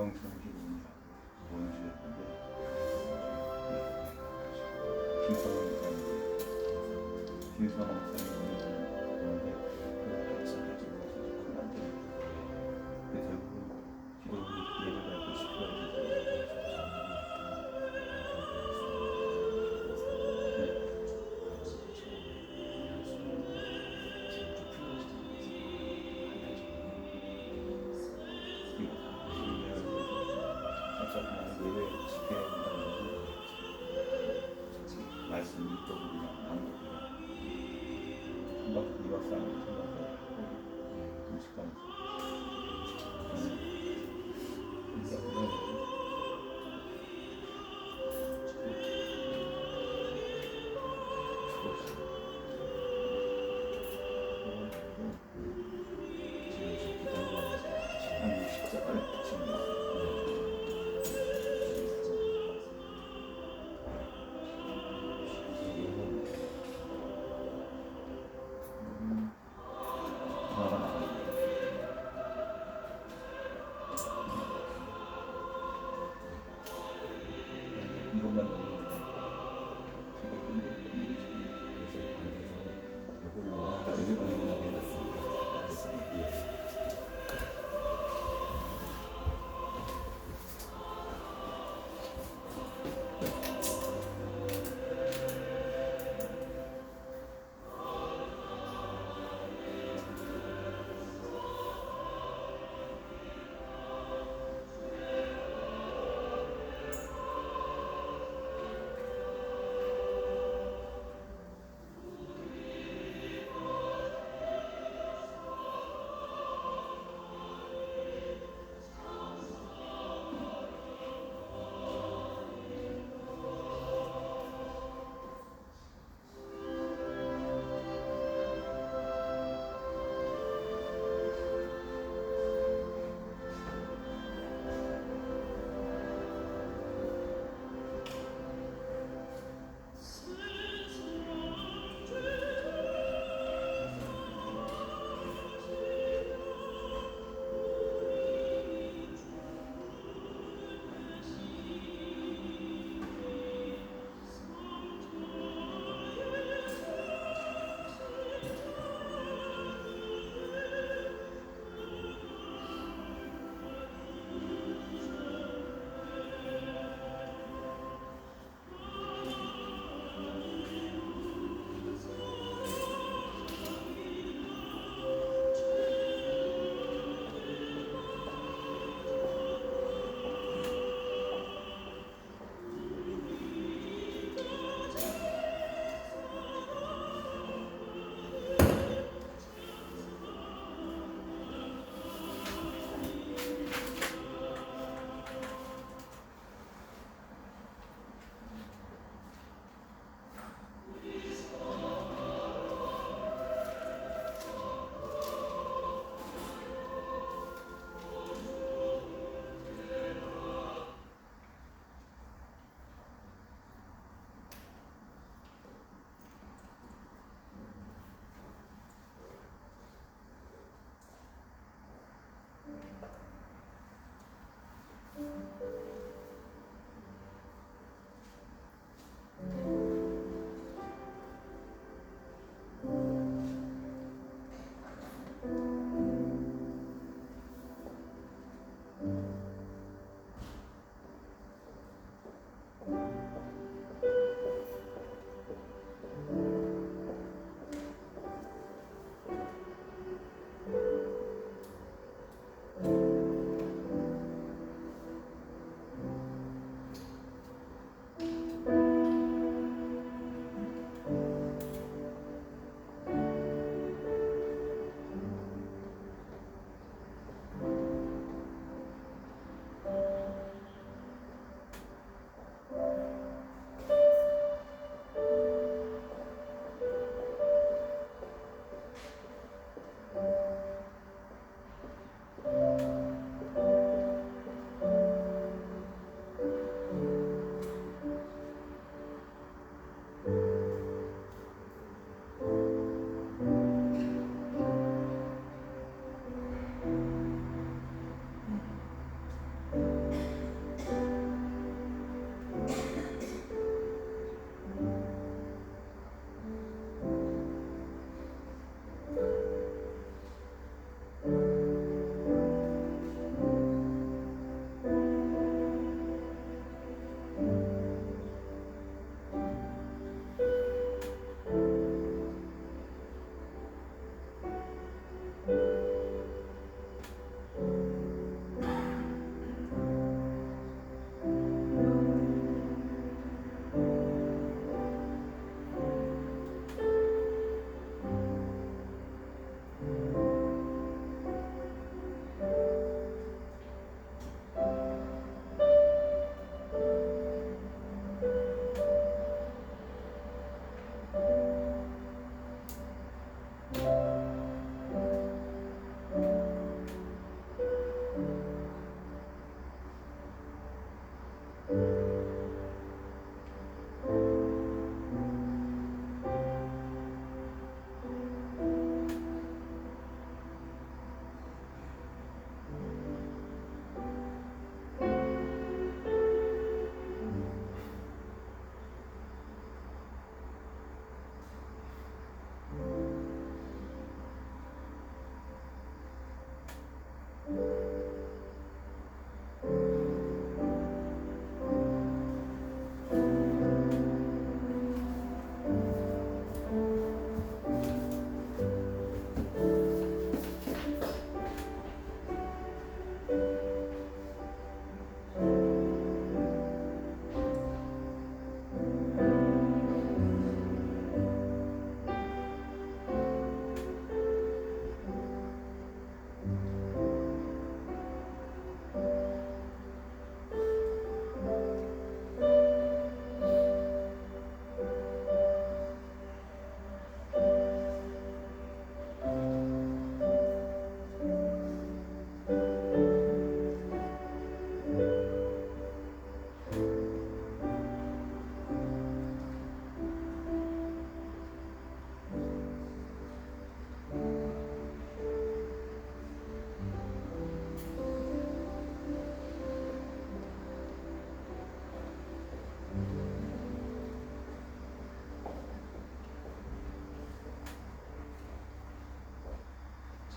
기동성기입니다. 원주였는데 김성원 목사님 그런데 그 박사가지고 그건 안 돼요. 그래서 기독교 예배가 그 시켜야 말씀 읽어보기나 방법이나 한박 2박 3일 생각하고 음식하면서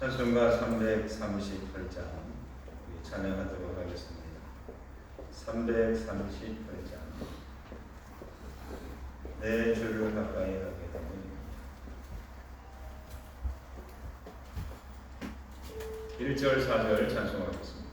찬송가 338장 찬양하도록 하겠습니다. 338장 내 주를 가까이 하게 되니 1절 4절 찬송하겠습니다.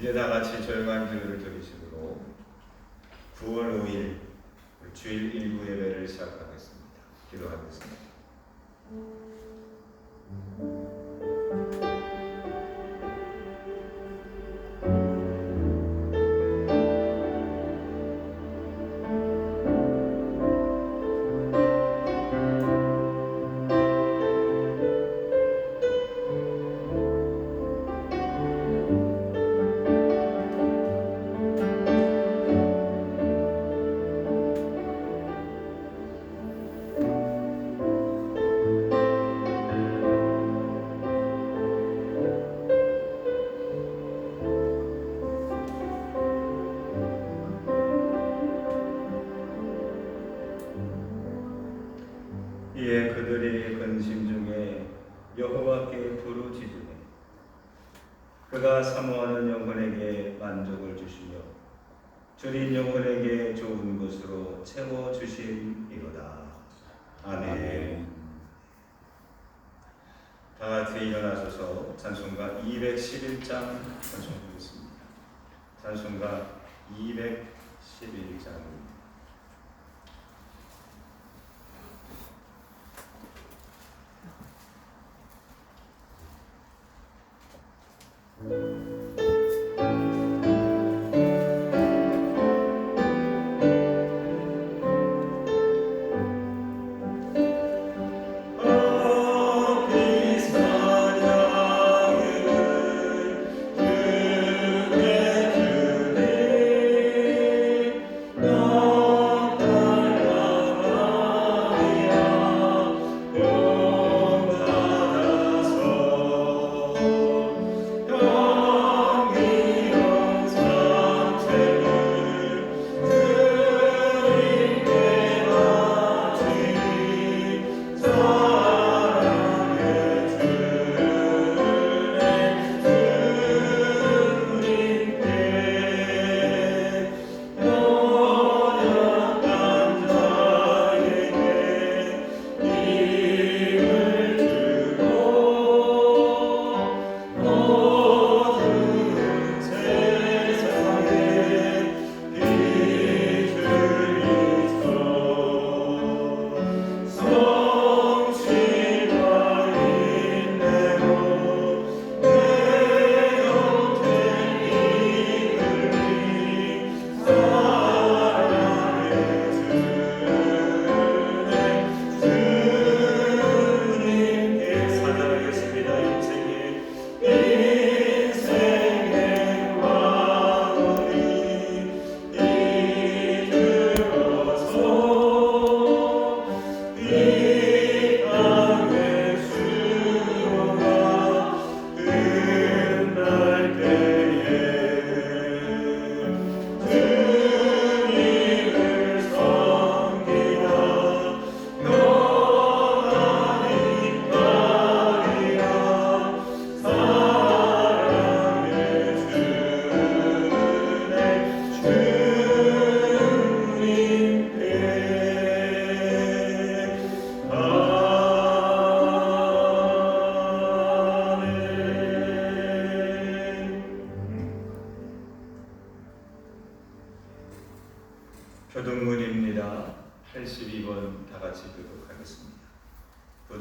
이제 다 같이 절반 기도를 드리시므로 9월 5일 주일 일부 예배를 시작하겠습니다. 기도하겠습니다. 이에 그들이 근심 중에 여호와께 부르짖으매 그가 사모하는 영혼에게 만족을 주시며 줄인 영혼에게 좋은 것으로 채워 주심이로다. 아멘. 다 같이 일어나셔서 찬송가 211장 찬송하겠습니다. 찬송가 211장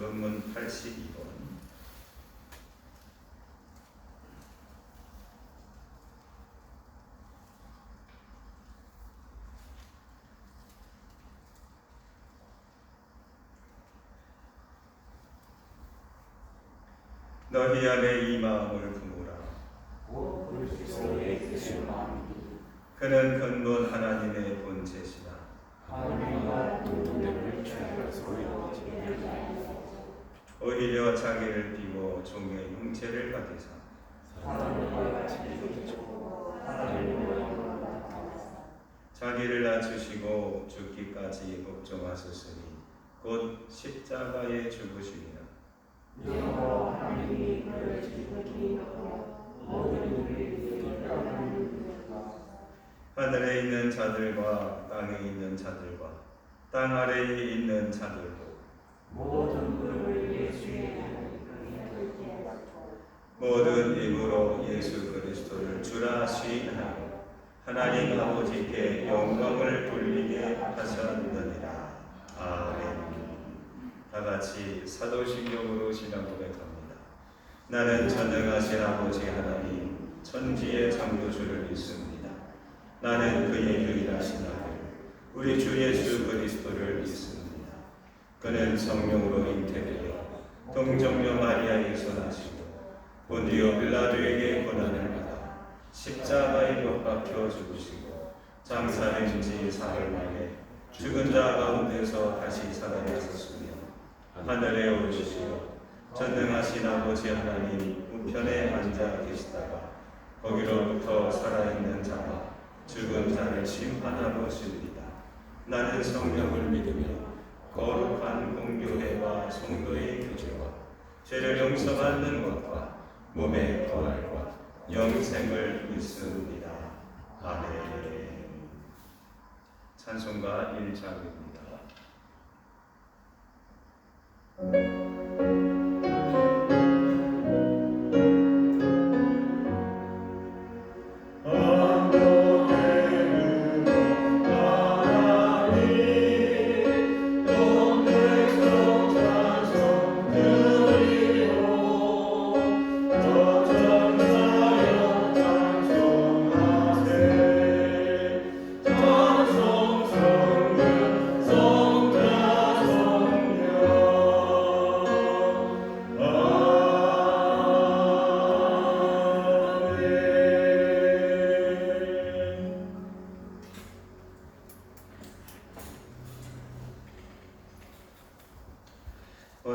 본문 82번. 너희 안에 이 마음을 품으라. 그는 근본 하나님의 본체시다. 오히려 자기를 비워 종의 형체를 가지사 자기를 낮추시고 죽기까지 복종하셨으니 곧 십자가에 죽으시니라. 하늘에 있는 자들과 땅에 있는 자들과 땅 아래에 있는 자들도 모든 입으로 예수 그리스도를 주라 시인하고 하나님 아버지께 영광을 돌리게 하셨느니라. 아멘. 다 같이 사도신경으로 신앙 고백합니다. 나는 전능하신 아버지 하나님 천지의 창조주를 믿습니다. 나는 그의 유일하신 아들 우리 주 예수 그리스도를 믿습니다. 그는 성령으로 잉태되어 동정녀 마리아에서 나시고 본디오 빌라도에게 고난을 받아 십자가에 못 박혀 죽으시고 장사된 지 사흘 만에 죽은 자 가운데서 다시 살아나셨으며 하늘에 오르시어 전능하신 아버지 하나님 우편에 앉아 계시다가 거기로부터 살아있는 자와 죽은 자를 심판하러 오십니다. 나는 성령을 믿으며 거룩한 공교회와 성도의 교제와 죄를 용서받는 것과 몸의 부활과 영생을 믿습니다. 아멘. 찬송가 1장입니다.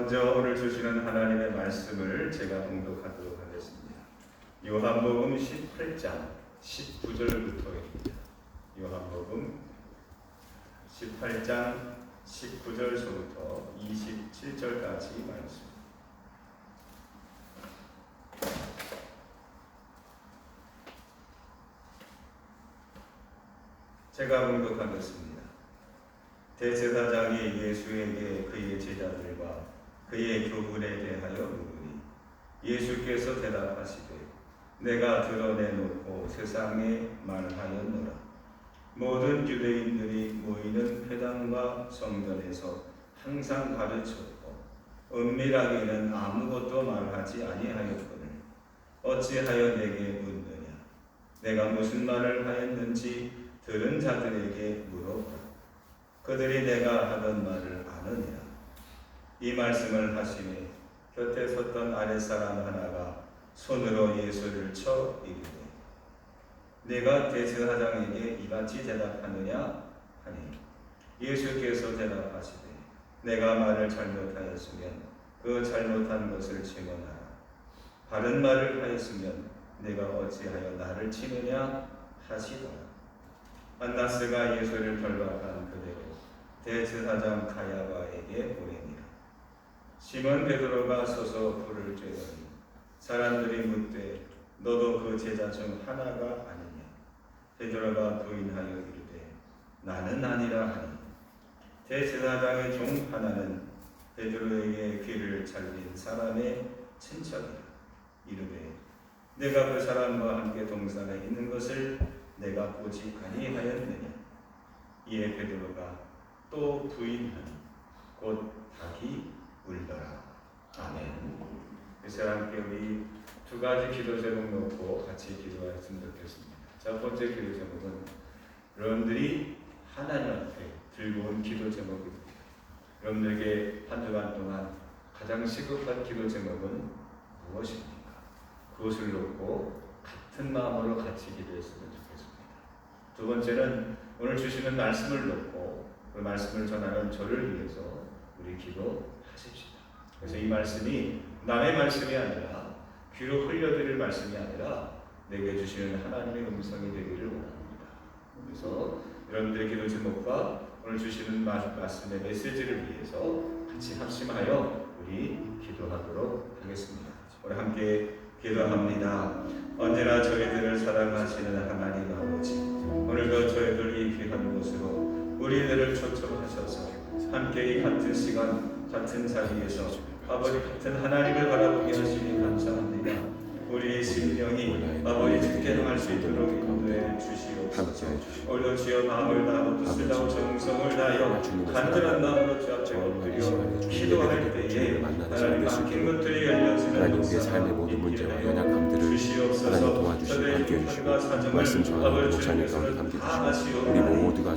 먼저 오늘 주시는 하나님의 말씀을 제가 봉독하도록 하겠습니다. 요한복음 18장 19절부터입니다. 요한복음 18장 19절서부터 27절까지 말씀. 제가 봉독하겠습니다. 대제사장이 예수에게 그의 제자들과 그의 교훈에 대하여 물으니 예수께서 대답하시되 내가 드러내놓고 세상에 말하였노라. 모든 유대인들이 모이는 회당과 성전에서 항상 가르쳤고 은밀하게는 아무것도 말하지 아니하였거늘 어찌하여 내게 묻느냐. 내가 무슨 말을 하였는지 들은 자들에게 물어보라. 그들이 내가 하던 말을 아느니라. 이 말씀을 하시니 곁에 섰던 아랫사람 하나가 손으로 예수를 쳐 이르되 내가 대제사장에게 이같이 대답하느냐 하니 예수께서 대답하시되 내가 말을 잘못하였으면 그 잘못한 것을 증언하라. 바른 말을 하였으면 내가 어찌하여 나를 치느냐 하시더라. 안나스가 예수를 결박한 그대로 대제사장 가야바에게 보내니라. 시몬 베드로가 서서 불을 쬐더니 사람들이 묻되 너도 그 제자 중 하나가 아니냐. 베드로가 부인하여 이르되 나는 아니라 하니 대제사장의 종 하나는 베드로에게 귀를 잘린 사람의 친척이라. 이르되 내가 그 사람과 함께 동산에 있는 것을 내가 보지 아니하였느냐. 이에 베드로가 또 부인하니 곧 닭이 울더라. 그래서 함께 우리 두 가지 기도 제목 놓고 같이 기도했으면 좋겠습니다. 첫 번째 기도 제목은 여러분들이 하나님 앞에 들고 온 기도 제목입니다. 여러분들에게 한 주간 동안 가장 시급한 기도 제목은 무엇입니까? 그것을 놓고 같은 마음으로 같이 기도했으면 좋겠습니다. 두 번째는 오늘 주시는 말씀을 놓고 그 말씀을 전하는 저를 위해서 우리 기도하십시다. 그래서 이 말씀이 남의 말씀이 아니라 귀로 흘려드릴 말씀이 아니라 내게 주시는 하나님의 음성이 되기를 원합니다. 그래서 여러분들의 기도 제목과 오늘 주시는 말씀의 메시지를 위해서 같이 합심하여 우리 기도하도록 하겠습니다. 우리 함께 기도합니다. 언제나 저희들을 사랑하시는 하나님 아버지, 오늘도 저희들 이 귀한 곳으로 우리들을 초청하셔서 함께 이 같은 시간 같은 자리에서 아버지 같은 하나님을 바라보게 하시니 감사합니다. 우리의 심령이 아버지 주께 행할 수 있도록 인도해 주시옵소서. 오늘도 주여 마음을 다하고 뜻을 다하고 정성을 다하여 간절한 마음으로 주 앞에 엎드려 기도할 때에 하나님 막힌 것들이 열려서 하나님 우리의 삶의 모든 문제와 연약함들을 하나님 도와주시고 함께해 주시고 말씀 전하는 목사님 가운데 함께해 주시고 우리 모두가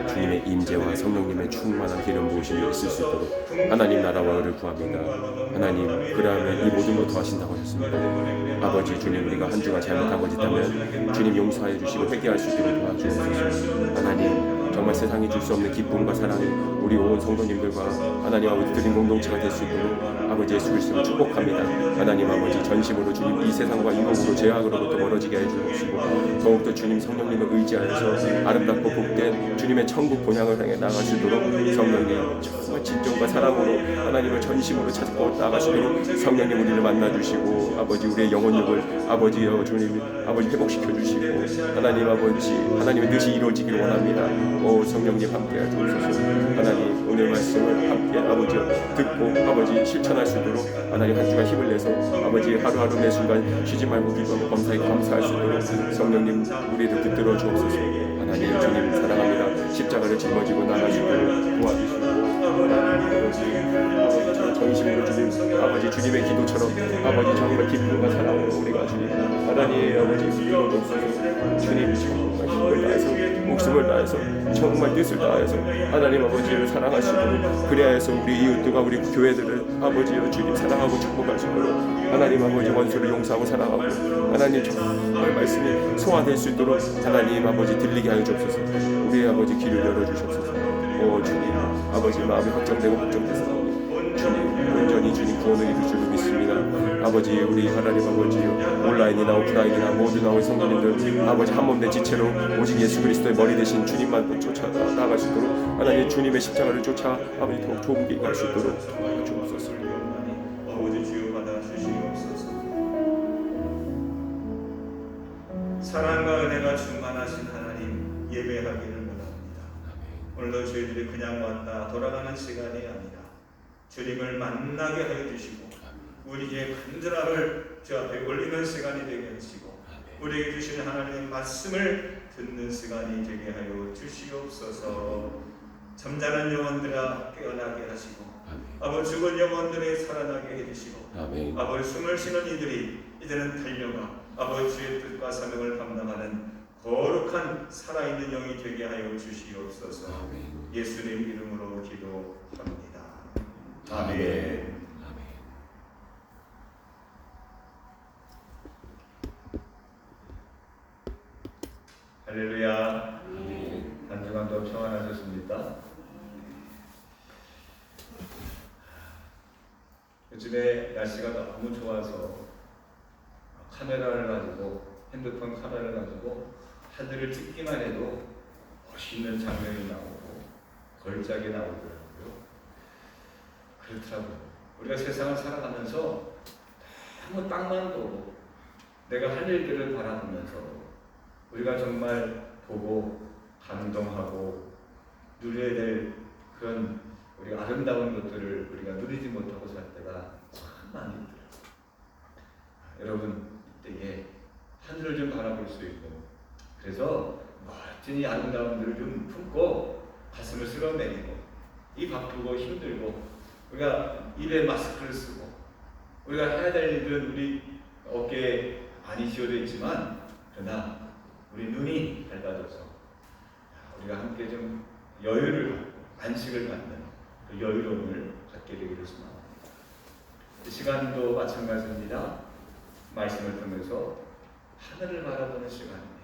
주님의 임재와 성령님의 충만한 기름 부으심이 있을 수 있도록 하나님 나라와 의를 구합니다. 하나님 그러하면 이 모든 것 더하신다고 하셨습니다. 아버지 주님, 우리가 한 주간 잘못한 것이 있다면 주님 용서해 주시고 회개할 수 있도록 도와주옵소서. 하나님 정말 세상이 줄 수 없는 기쁨과 사랑이 우리 온 성도님들과 하나님 아버지 드린 공동체가 될 수 있도록 아버지 예수 그리스도를 축복합니다. 하나님 아버지 전심으로 주님 이 세상과 유혹으로 죄악으로부터 멀어지게 해주시고 더욱더 주님 성령님을 의지하여서 아름답고 복된 주님의 천국 본향을 향해 나아갈 수 있도록 성령님 정말 진정과 사랑으로 하나님을 전심으로 찾고 나아가시도록 성령님 우리를 만나주시고 아버지 우리의 영혼력을 아버지여 주님 아버지 회복시켜 주시고 하나님 아버지 하나님의 뜻이 이루어지기를 원합니다. 오 성령님 함께 해주옵소서. 하나님 오늘 말씀을 함께 아버지 듣고 아버지 실천할 수 있도록 하나님 한 주간 힘을 내서 아버지 하루하루 매 순간 쉬지 말고 기도하고 범사에 감사할 수 있도록 성령님 우리를 붙들어 주옵소서. 하나님 주님 사랑합니다. 십자가를 짊어지고 나갈 수 있도록 도와주시고 아버지 전심으로 주님 아버지 주님의 기도처럼 아버지 정말 기쁨과 사랑으로 우리가 주님 하나님 아버지 붙들어 주옵소서. 주님 정말 힘을 다해서 목숨을 다해서 정말 뜻을 다해서 하나님 아버지를 사랑하시도록 그리하여서 우리 이웃들과 우리 교회들을 아버지여 주님 사랑하고 축복할 수 있도록 하나님 아버지 원수를 용서하고 사랑하고 하나님 정말 말씀이 소화될 수 있도록 하나님 아버지 들리게 하여 주옵소서. 우리의 아버지 길을 열어주시옵소서. 오 주님 아버지 마음이 확정되고 확정돼서 주님 온전히 주님 구원을 이룰 줄로 믿습니다. 아버지 우리 하나님 아버지 온라인이나 오프라인이나 모든 아버지 성도님들 아버지 한몸된 지체로 오직 예수 그리스도의 머리 대신 주님만 쫓아 나아갈 수 있도록 하나님 주님의 십자가를 쫓아 아버지 더욱 좋은 길 갈 수 있도록 주옵소서. 아버지 주여 받아 주시옵소서. 사랑과 은혜가 충만하신 하나님 예배하기를 원합니다. 오늘도 저희들이 그냥 왔다 돌아가는 시간이 아니라 주님을 만나게 하여 주시고 우리의 간절함을 주 앞에 올리는 시간이 되게 하시고 우리에게 주시는 하나님의 말씀을 듣는 시간이 되게 하여 주시옵소서. 잠자는 영혼들아 깨어나게 하시고 아버지 죽은 영혼들이 살아나게 해주시고 아버지 숨을 쉬는 이들이 이제는 달려가 아버지의 뜻과 사명을 감당하는 거룩한 살아있는 영이 되게 하여 주시옵소서. 예수님 이름으로 기도합니다. 아멘. 할렐루야. 한 주간도 평안하셨습니까? 요즘에 날씨가 너무 좋아서 카메라를 가지고 핸드폰 카메라를 가지고 하늘을 찍기만 해도 멋있는 장면이 나오고 걸작이 나오더라고요. 그렇더라고요. 우리가 세상을 살아가면서 너무 땅만 보고 내가 할 일들을 바라보면서 우리가 정말 보고 감동하고 누려야 될 그런 우리 아름다운 것들을 우리가 누리지 못하고 살 때가 참 많이 있더라고요. 여러분 이때에 하늘을 좀 바라볼 수 있고 그래서 멋진 이 아름다움들을 좀 품고 가슴을 쓸어내리고 이 바쁘고 힘들고 우리가 입에 마스크를 쓰고 우리가 해야 될 일들은 우리 어깨에 많이 지어져 있지만, 그러나 우리 눈이 밝아져서 우리가 함께 좀 여유를 갖고 안식을 갖는 그 여유로움을 갖게 되기를 소망합니다. 이 시간도 마찬가지입니다. 말씀을 통해서 하늘을 바라보는 시간입니다.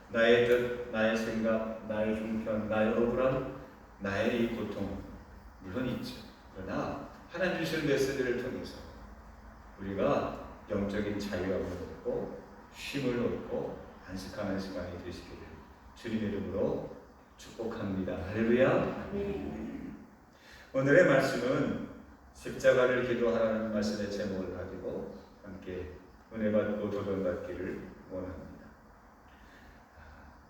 나의 뜻, 나의 생각, 나의 형편, 나의 억울함, 나의 이 고통 물론 있죠. 그러나 하나님 주시는 메시지를 통해서 우리가 영적인 자유함을 얻고 쉼을 얻고 안식하는 시간이 되시기를 주님의 이름으로 축복합니다. 할렐루야. 오늘의 말씀은 십자가를 기도하라는 말씀의 제목을 가지고 함께 은혜 받고 도전 받기를 원합니다.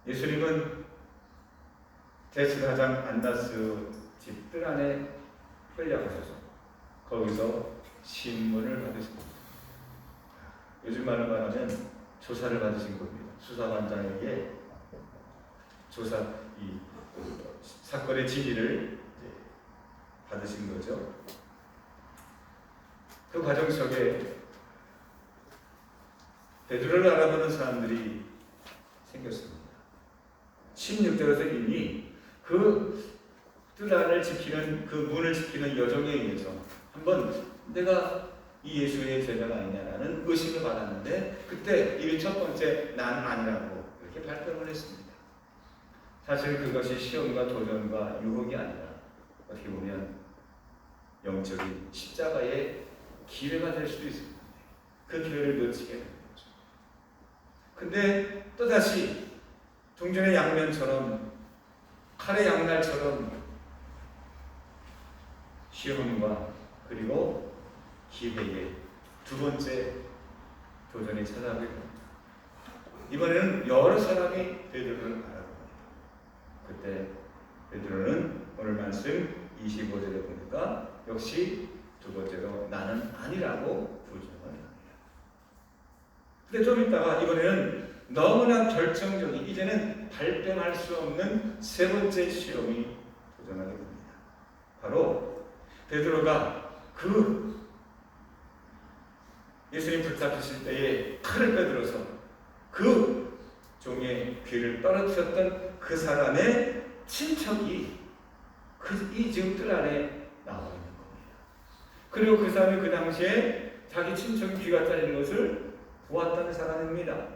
예수님은 대제사장 안나스 집 뜰 안에 끌려가셔서 거기서 신문을 받으십니다. 요즘 말로 말하면 조사를 받으신 겁니다. 수사관장에게 이 사건의 진위를 받으신 거죠. 그 과정 속에 베드로를 알아보는 사람들이 생겼습니다. 16절에서 이미 그 뜰 안을 지키는 그 문을 지키는 여정에 의해서 한번 내가 이 예수의 제자가 아니냐라는 의심을 받았는데, 그때 이 첫 번째 난 아니라고 이렇게 발표를 했습니다. 사실 그것이 시험과 도전과 유혹이 아니라 어떻게 보면 영적인 십자가의 기회가 될 수도 있습니다. 그 기회를 놓치게 되는 거죠. 근데 또다시 동전의 양면처럼 칼의 양날처럼 시험과 그리고 기회의 두 번째 도전이 찾아오게 됩니다. 이번에는 여러 사람이 베드로를 알아봅니다. 그때 베드로는 오늘 말씀 25절에 보니까 역시 두 번째로 나는 아니라고 부정을 합니다. 근데 좀 있다가 이번에는 너무나 결정적인, 이제는 발뺌할 수 없는 세 번째 시험이 도전하게 됩니다. 바로 베드로가 그 예수님 붙잡히실 때에 칼을 빼들어서 그 종의 귀를 떨어뜨렸던 그 사람의 친척이 이 지금 뜰 안에 나와 있는 겁니다. 그리고 그 사람이 그 당시에 자기 친척이 귀가 잘리는 것을 보았다는 사람입니다.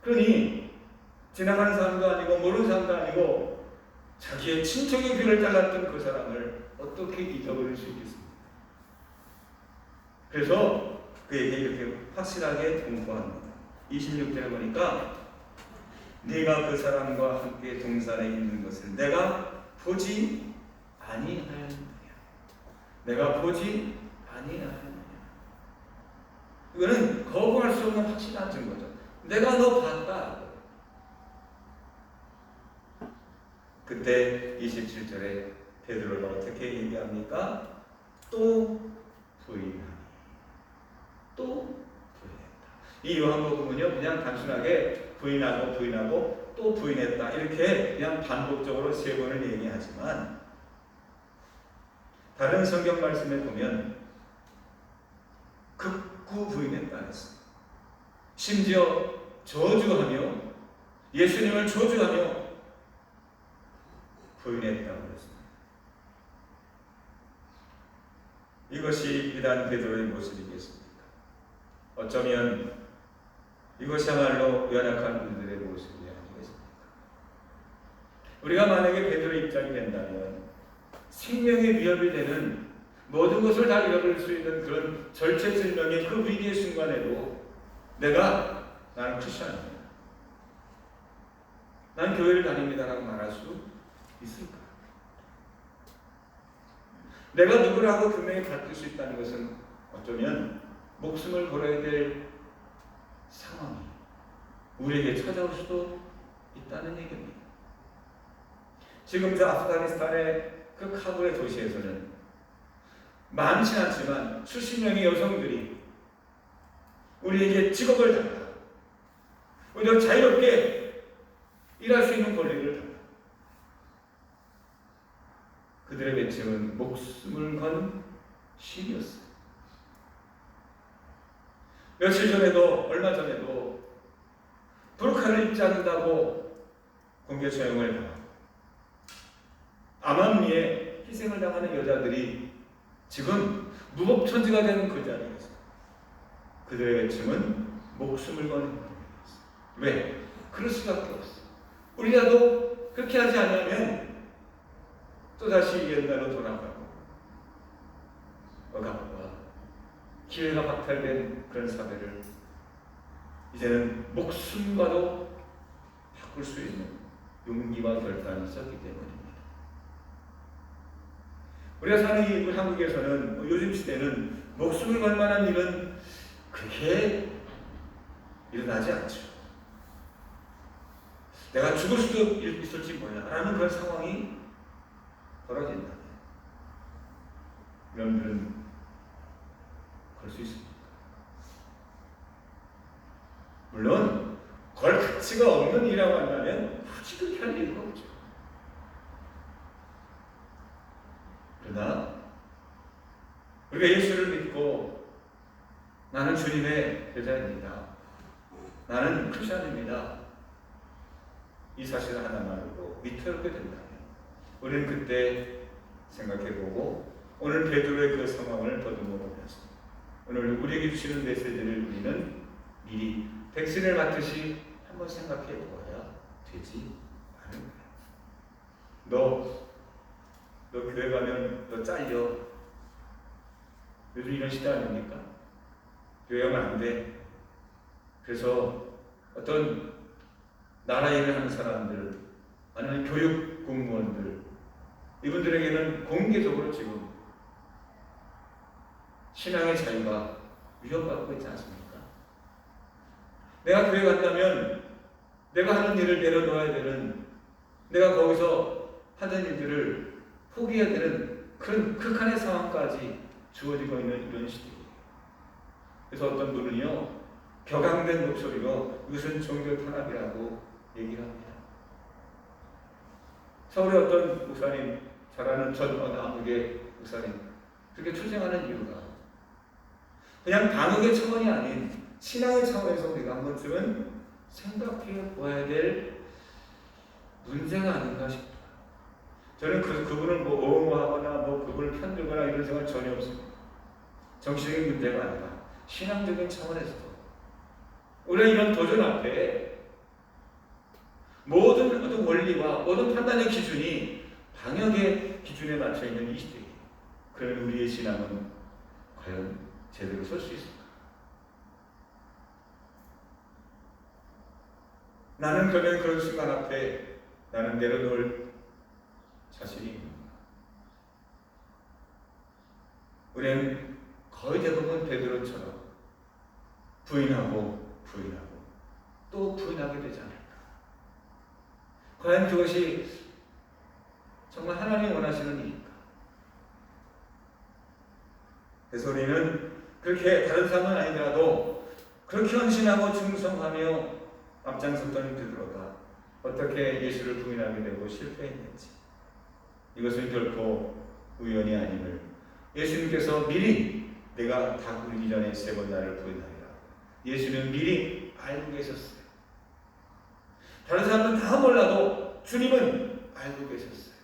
그러니 지나가는 사람도 아니고 모르는 사람도 아니고 자기의 친척의 귀를 잘랐던 그 사람을 어떻게 잊어버릴 수 있겠습니까? 그래서 그에게 이렇게 확실하게 통보합니다. 26절에 보니까 네가 그 사람과 함께 동산에 있는 것을 내가 보지 아니하였느냐. 내가 보지 아니하였느냐. 이거는 거부할 수 없는 확실한 증거죠. 내가 너 봤다. 그때 27절에 베드로가 어떻게 얘기합니까? 또 부인하니. 또 부인했다. 이 요한복음은요, 그냥 단순하게 부인하고 또 부인했다 이렇게 그냥 반복적으로 세 번을 얘기하지만, 다른 성경 말씀에 보면 극구 부인했다 했습니다. 심지어 저주하며 예수님을 저주하며 부인했다고 했습니다. 이것이 비단 베드로의 모습이겠습니까? 어쩌면 이것이야말로 연약한 우리들의 모습이 아니겠습니까? 우리가 만약에 베드로의 입장이 된다면 생명의 위협이 되는 모든 것을 다 잃어버릴 수 있는 그런 절체절명의 그 위기의 순간에도 나는 크리스천입니다, 난 교회를 다닙니다라고 말할 수 있을까? 내가 누구라고 분명히 밝힐 수 있다는 것은 어쩌면 목숨을 걸어야 될 상황이 우리에게 찾아올 수도 있다는 얘기입니다. 지금 저 아프가니스탄의 그 카불의 도시에서는 많지는 않지만 수십 명의 여성들이 우리에게 직업을 달라, 우리가 자유롭게 일할 수 있는 권리를 달라. 그들의 외침은 목숨을 건 시이었어요. 며칠 전에도 얼마 전에도 부르카를 입지 않는다고 공개 처형을 당하고 암암리에 희생을 당하는 여자들이 지금 무법천지가 되는 그 자리에서 그들의 외침은 목숨을 거는 것입니다. 왜? 그럴 수밖에 없어. 우리라도 그렇게 하지 않으면 또다시 옛날로 돌아가고 억압과 기회가 박탈된 그런 사회를 이제는 목숨과도 바꿀 수 있는 용기와 결단이 있었기 때문입니다. 우리가 사는 이 한국에서는 요즘 시대는 목숨을 걸 만한 일은 그렇게 일어나지 않죠. 내가 죽을 수도 있을지 몰라 라는 그런 상황이 벌어진다면 여러분들은 걸 수 있습니까? 물론 걸 가치가 없는 일이라고 한다면 굳이 그렇게 할 이유가 없죠. 그러나 우리가 예수를 믿고 나는 주님의 여자입니다. 나는 크리스천입니다. 이 사실을 하나만으로 위태롭게 된다면 우리는 그때 생각해보고 오늘 베드로의 그 상황을 더듬어 보면서 오늘 우리에게 주시는 메시지를 우리는 미리 백신을 맞듯이 한번 생각해 보아야 되지 않을까. 너 교회 가면 너 잘려. 요즘 이런 시대 아닙니까? 교회 가면 안 돼. 그래서 어떤 나라 일을 하는 사람들 아니면 교육 공무원들 이분들에게는 공개적으로 지금 신앙의 자유가 위협받고 있지 않습니까? 내가 교회 간다면 내가 하는 일을 내려놓아야 되는, 내가 거기서 하던 일들을 포기해야 되는 그런 극한의 상황까지 주어지고 있는 이런 시대예요. 그래서 어떤 분은요 격앙된 목소리로 이것은 종교 탄압이라고 얘기를 합니다. 서울의 어떤 목사님, 잘 아는 전 암흑의 목사님, 그렇게 투쟁하는 이유가 그냥 방역의 차원이 아닌 신앙의 차원에서 우리가 한 번쯤은 생각해 보아야 될 문제가 아닌가 싶어요. 저는 그분을 옹호하거나 그분을 편들거나 이런 생각 전혀 없습니다. 정치적인 문제가 아니라 신앙적인 차원에서도 우리가 이런 도전 앞에 모든 어떤 원리와 모든 판단의 기준이 방역의 기준에 맞춰 있는 이 시대에 그런 우리의 신앙은 과연 제대로 설 수 있을까? 나는 그러면 그런 순간 앞에 나는 내려놓을 자신이 있는가? 우리는 거의 대부분 베드로처럼 부인하고 또 부인하게 되지 않을까? 과연 그것이 정말 하나님이 원하시는 일일까? 그래서 우리는 그렇게 다른 사람은 아니더라도 그렇게 헌신하고 충성하며 앞장섰던 베드로가 어떻게 예수를 부인하게 되고 실패했는지, 이것은 결코 우연이 아님을 예수님께서 미리 내가 다 굴기 전에 3번 나를 부인하리라 예수는 미리 알고 계셨어요. 다른 사람은 다 몰라도 주님은 알고 계셨어요.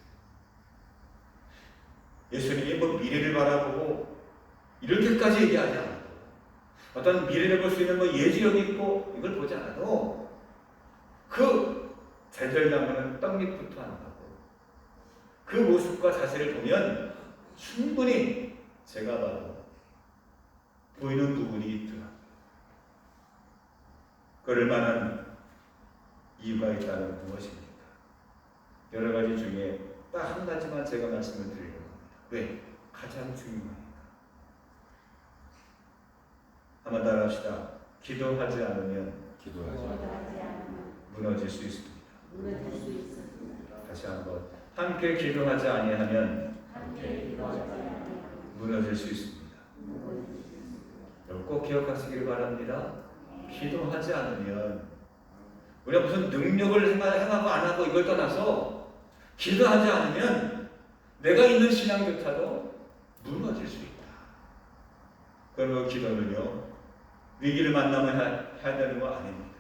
예수님이 미래를 바라보고 이렇게까지 얘기하지 않아도, 어떤 미래를 볼 수 있는 예지력이 있고 이걸 보지 않아도 그 잘잘나무는 떡잎부터 안 하고 그 모습과 자세를 보면 충분히 제가 봐도 보이는 부분이 있더라. 그럴 만한 이유가 있다면 무엇입니까? 여러 가지 중에 딱 한 가지만 제가 말씀을 드리려고 합니다. 왜? 가장 중요하니까. 한번 따라합시다. 기도하지 않으면 무너질 수 있습니다. 다시 한번. 함께 기도하지 아니하면 무너질 수 있습니다. 여러분 꼭 기억하시길 바랍니다. 기도하지 않으면, 우리가 무슨 능력을 행하고 안 하고 이걸 떠나서 기도하지 않으면 내가 있는 신앙조차도 무너질 수 있다. 그러면 기도는요 위기를 만나면 해야 되는 거 아닙니다.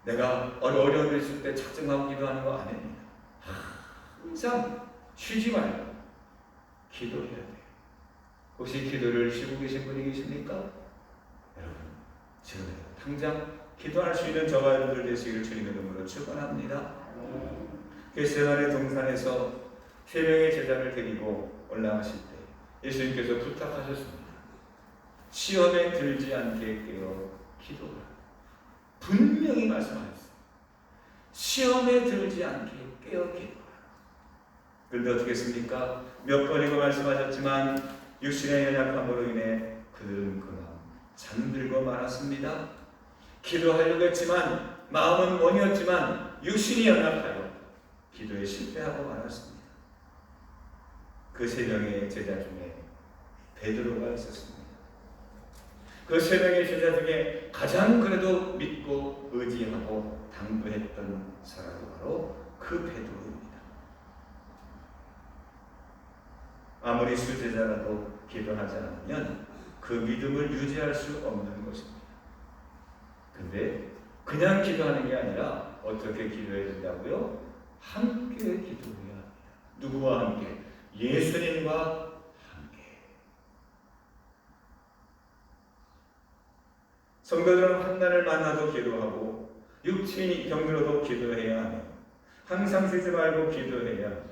내가 어려운 일 있을 때 작정하고 기도하는 거 아닙니다. 항상 쉬지 말고 기도해야 돼요. 혹시 기도를 쉬고 계신 분이 계십니까? 여러분, 지금 당장 기도할 수 있는 저와 여러분들 되시기를 주님의 이름으로 축원합니다. 겟세마네 동산에서 3명의 제자를 데리고 올라가실 때 예수님께서 부탁하셨습니다. 시험에 들지 않게 깨어 기도하라. 분명히 말씀하셨어요. 시험에 들지 않게 깨어 기도하라. 그런데 어떻게 했습니까? 몇 번이고 말씀하셨지만 육신의 연약함으로 인해 그들은 그만 잠들고 말았습니다. 기도하려고 했지만 마음은 원이었지만 육신이 연약하여 기도에 실패하고 말았습니다. 그 3명의 제자 중에 베드로가 있었습니다. 그 3명의 제자 중에 가장 그래도 믿고 의지하고 당부했던 사람이 바로 그 베드로입니다. 아무리 수제자라도 기도하지 않으면 그 믿음을 유지할 수 없는 것입니다. 근데 그냥 기도하는 게 아니라 어떻게 기도해야 된다고요? 함께 기도해야 합니다. 누구와 함께? 예수님과 함께. 성도들은 환난을 만나도 기도하고 육신이 병들어도 기도해야 하며 항상 쉬지 말고 기도해야 합니다.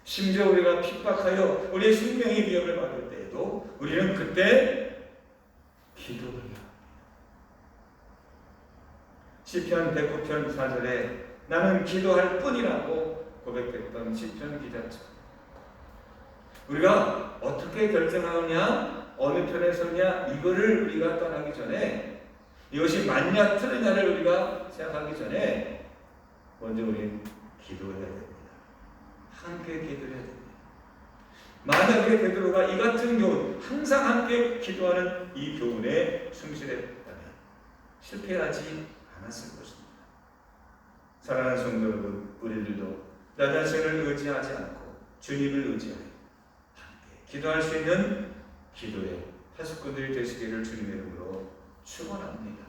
심지어 우리가 핍박하여 우리의 생명의 위협을 받을 때에도 우리는 그때 기도해야 합니다. 시편 109편 4절에 나는 기도할 뿐이라고 고백했던 시편 기자처럼 우리가 어떻게 결정하느냐, 어느 편에 서냐, 이거를 우리가 떠나기 전에, 이것이 맞냐 틀리냐를 우리가 생각하기 전에 먼저 우리는 기도해야 됩니다. 함께 기도해야 됩니다. 만약에 베드로가 이 같은 교훈, 항상 함께 기도하는 이 교훈에 충실했다면 실패하지 않았을 것입니다. 사랑하는 성도 여러분, 우리들도 나 자신을 의지하지 않고 주님을 의지하여 함께 기도할 수 있는 기도의 파수꾼들이 되시기를 주님의 이름으로 축원합니다.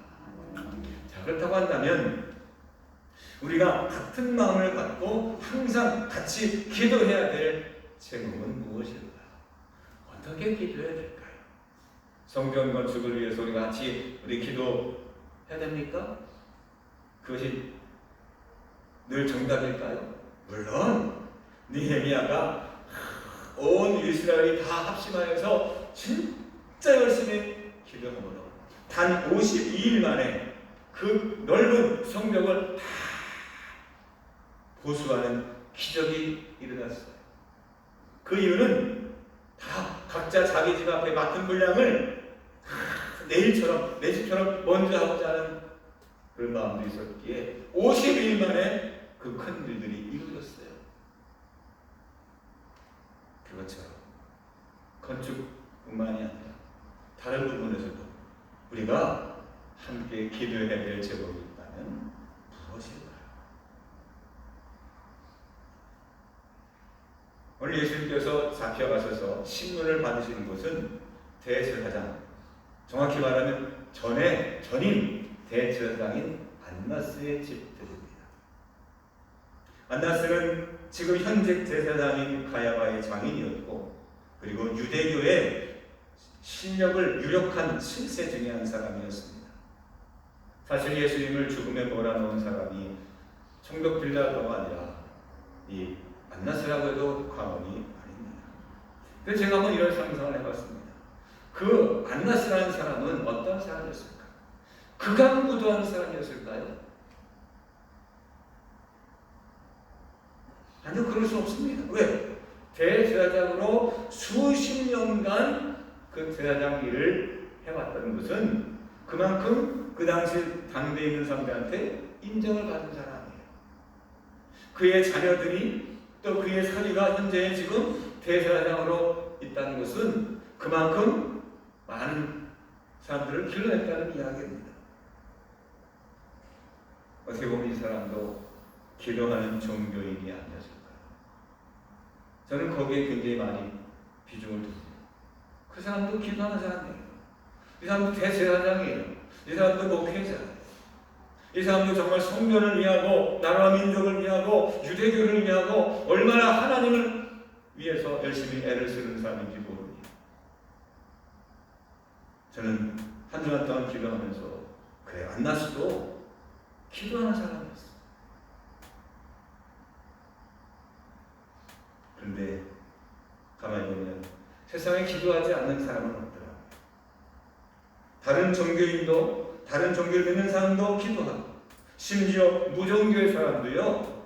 자, 그렇다고 한다면 우리가 같은 마음을 갖고 항상 같이 기도해야 될 제목은 무엇일까요? 어떻게 기도해야 될까요? 성전 건축을 위해서 우리 같이 기도해야 됩니까? 그것이 늘 정답일까요? 물론 느헤미야가 온 이스라엘이 다 합심하여서 진짜 열심히 기도함으로 단 52일 만에 그 넓은 성벽을 다 보수하는 기적이 일어났어요. 그 이유는 다 각자 자기 집 앞에 맡은 분량을 내일처럼 내 집처럼 먼저 하고자 하는 그런 마음도 있었기에 52일 만에 그 큰 일들이 이루어졌어요. 그것처럼 건축뿐만이 아니라 다른 부분에서도 우리가 함께 기도해야 될 제목이 있다면 무엇일까요? 오늘 예수님께서 잡혀가셔서 신문을 받으시는 곳은 대제사장, 정확히 말하면 전인 대제사장인 안나스의 집들입니다. 안나스는 지금 현직 제사장인 가야바의 장인이었고, 그리고 유대교의 실력을 유력한 7세 중에 한 사람이었습니다. 사실 예수님을 죽음에 몰아넣은 사람이 총독 빌라도가 아니라 이 안나스라고 해도 과언이 아닙니다. 그래서 제가 한번 이런 상상을 해봤습니다. 그 안나스라는 사람은 어떤 사람이었을까? 극악무도한 사람이었을까요? 아니요, 그럴 수 없습니다. 왜? 대제사장으로 수십 년간 그 제사장 일을 해왔다는 것은 그만큼 그 당시 당대에 있는 사람들한테 인정을 받은 사람이에요. 그의 자녀들이 또 그의 사위가 현재 지금 대제사장으로 있다는 것은 그만큼 많은 사람들을 길러냈다는 이야기입니다. 어떻게 보면 이 사람도 기도하는 종교인이 아니었을까요? 저는 거기에 굉장히 많이 비중을 둡니다. 그 사람도 기도하는 사람이에요. 이 사람도 대제사장이에요. 이 사람도 목회자예요. 이 사람도 정말 성전을 위하고 나라와 민족을 위하고 유대교를 위하고 얼마나 하나님을 위해서 열심히 애를 쓰는 사람인지 모릅니다. 저는 한 주간 동안 기도하면서 그래 안나스도 기도하는 사람이었어요. 그런데 가만히 보면 세상에 기도하지 않는 사람은 없더라고요. 다른 종교인도 다른 종교를 믿는 사람도 기도하고 심지어 무종교의 사람도요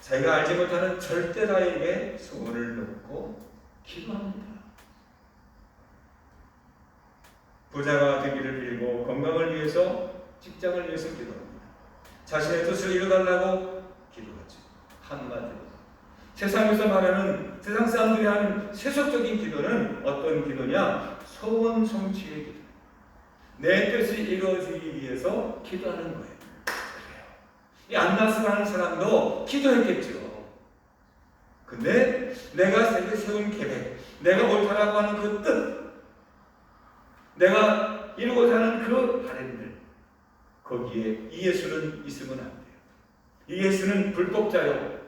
자기가 알지 못하는 절대자에게 소원을 놓고 기도합니다. 부자가 되기를 빌고 건강을 위해서 직장을 위해서 기도합니다. 자신의 뜻을 이루달라고 기도하죠. 한마디로 세상에서 말하는 세상 사람들이 하는 세속적인 기도는 어떤 기도냐? 소원 성취의 기도. 내 뜻이 이루어지기 위해서 기도하는 거예요. 이 안나스라는 사람도 기도했겠죠. 근데 내가 세운 계획, 내가 옳다라고 하는 그 뜻, 내가 이루고자 하는 그 바램들, 거기에 이 예수는 있으면 안 돼요. 이 예수는 불법자요.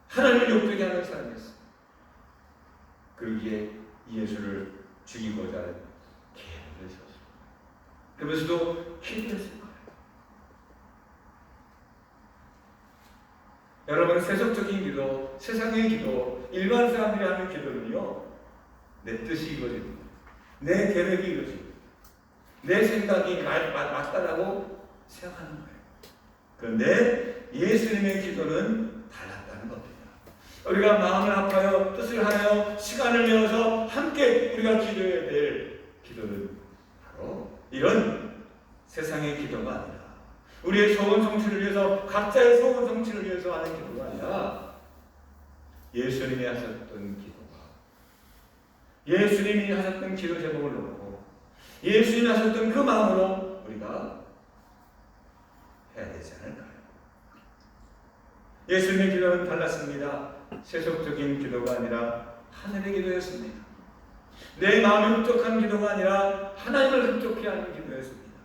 하나님을 욕되게 하는 사람이었어요. 그러기에 이 예수를 죽이고자 하는 계획을 세웠습니다. 그러면서도 기도했을 거예요. 여러분, 세속적인 기도, 세상의 기도, 일반 사람들이 하는 기도는요, 내 뜻이 이루어집니다. 내 계획이 이루어집니다. 내 생각이 맞다라고 생각하는 거예요. 그런데 예수님의 기도는 달랐다는 겁니다. 우리가 마음을 아파요, 뜻을 하여 시간을 내어서 함께 우리가 기도해야 될 기도는 바로 이런 세상의 기도가 아니라 우리의 소원 성취를 위해서 각자의 소원 성취를 위해서 하는 기도가 아니라 예수님이 하셨던 기도가 예수님이 하셨던 기도 제목을 놓고 예수님이 하셨던 그 마음으로 우리가 해야 되지 않을까요? 예수님의 기도는 달랐습니다. 세속적인 기도가 아니라 하늘의 기도였습니다. 내 마음이 흡족한 기도가 아니라 하나님을 흡족해 하는 기도였습니다.